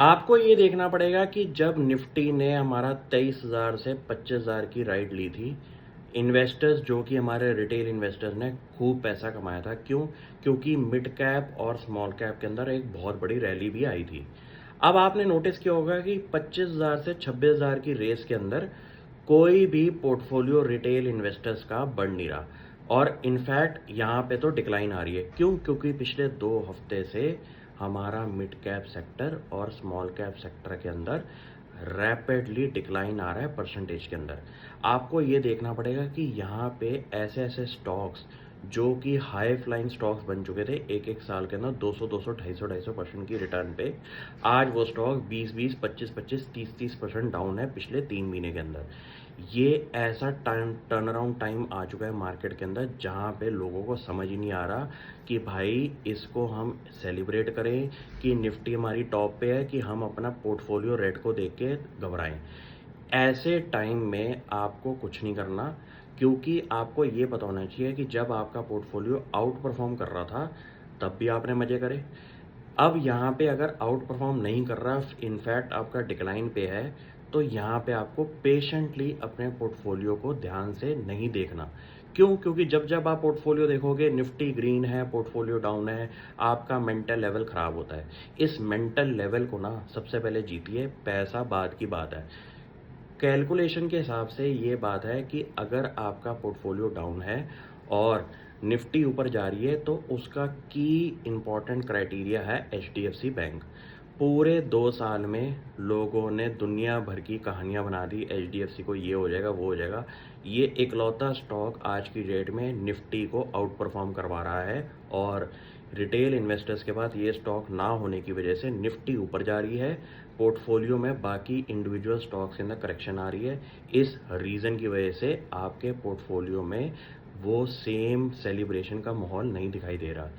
आपको ये देखना पड़ेगा कि जब निफ्टी ने हमारा 23,000 से 25,000 की राइड ली थी, इन्वेस्टर्स जो कि हमारे रिटेल इन्वेस्टर्स ने खूब पैसा कमाया था। क्यों? क्योंकि मिड कैप और स्मॉल कैप के अंदर एक बहुत बड़ी रैली भी आई थी। अब आपने नोटिस किया होगा कि 25,000 से 26,000 की रेस के अंदर कोई भी पोर्टफोलियो रिटेल इन्वेस्टर्स का बढ़ नहीं रहा और इनफैक्ट यहाँ पे तो डिक्लाइन आ रही है। क्यों? क्योंकि पिछले 2 हफ्ते से हमारा मिड कैप सेक्टर और स्मॉल कैप सेक्टर के अंदर रैपिडली डिक्लाइन आ रहा है परसेंटेज के अंदर। आपको ये देखना पड़ेगा कि यहाँ पे ऐसे-ऐसे स्टॉक्स जो कि हाई फ्लाइंग स्टॉक्स बन चुके थे एक-एक साल के अंदर 200-200, 250-250% की रिटर्न पे, आज वो स्टॉक 20-20, 25-25, 30-30% डाउन है पिछले 3 महीने के अंदर। ये ऐसा टर्न अराउंड टाइम आ चुका है मार्केट के अंदर जहाँ पे लोगों को समझ ही नहीं आ रहा कि भाई इसको हम सेलिब्रेट करें कि निफ्टी हमारी टॉप पे है कि हम अपना पोर्टफोलियो रेट को देख के घबराएं। ऐसे टाइम में आपको कुछ नहीं करना, क्योंकि आपको ये पता होना चाहिए कि जब आपका पोर्टफोलियो आउट परफॉर्म कर रहा था तब भी आपने मजे करे। अब यहाँ पे अगर आउट परफॉर्म नहीं कर रहा, इनफैक्ट आपका डिक्लाइन पे है, तो यहाँ पे आपको पेशेंटली अपने पोर्टफोलियो को ध्यान से नहीं देखना। क्यों? क्योंकि जब आप पोर्टफोलियो देखोगे निफ्टी ग्रीन है, पोर्टफोलियो डाउन है, आपका मेंटल लेवल खराब होता है। इस मेंटल लेवल को ना सबसे पहले जीतिए, पैसा बाद की बात है। कैलकुलेशन के हिसाब से ये बात है कि अगर आपका पोर्टफोलियो डाउन है और निफ्टी ऊपर जा रही है तो उसका की इम्पॉर्टेंट क्राइटेरिया है एचडीएफसी बैंक। पूरे 2 साल में लोगों ने दुनिया भर की कहानियां बना दी, एचडीएफसी को ये हो जाएगा, वो हो जाएगा। ये इकलौता स्टॉक आज की डेट में निफ्टी को आउट परफॉर्म करवा रहा है और रिटेल इन्वेस्टर्स के पास ये स्टॉक ना होने की वजह से निफ्टी ऊपर जा रही है, पोर्टफोलियो में बाकी इंडिविजुअल स्टॉक्स के अंदर करेक्शन आ रही है। इस रीज़न की वजह से आपके पोर्टफोलियो में वो सेम सेलिब्रेशन का माहौल नहीं दिखाई दे रहा।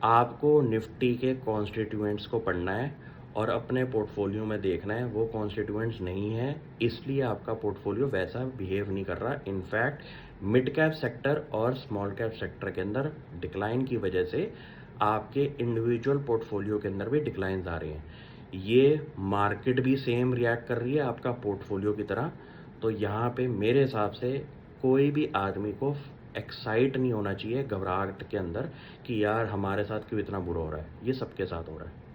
आपको निफ्टी के कॉन्स्टिट्यूएंट्स को पढ़ना है और अपने पोर्टफोलियो में देखना है वो कॉन्स्टिट्यूएंट्स नहीं है, इसलिए आपका पोर्टफोलियो वैसा बिहेव नहीं कर रहा। इनफैक्ट मिड कैप सेक्टर और स्मॉल कैप सेक्टर के अंदर डिक्लाइन की वजह से आपके इंडिविजुअल पोर्टफोलियो के अंदर भी डिक्लाइंस आ रहे हैं। ये मार्केट भी सेम रिएक्ट कर रही है आपका पोर्टफोलियो की तरह। तो यहाँ पे मेरे हिसाब से कोई भी आदमी को एक्साइट नहीं होना चाहिए घबराहट के अंदर कि यार हमारे साथ क्यों इतना बुरा हो रहा है। ये सबके साथ हो रहा है।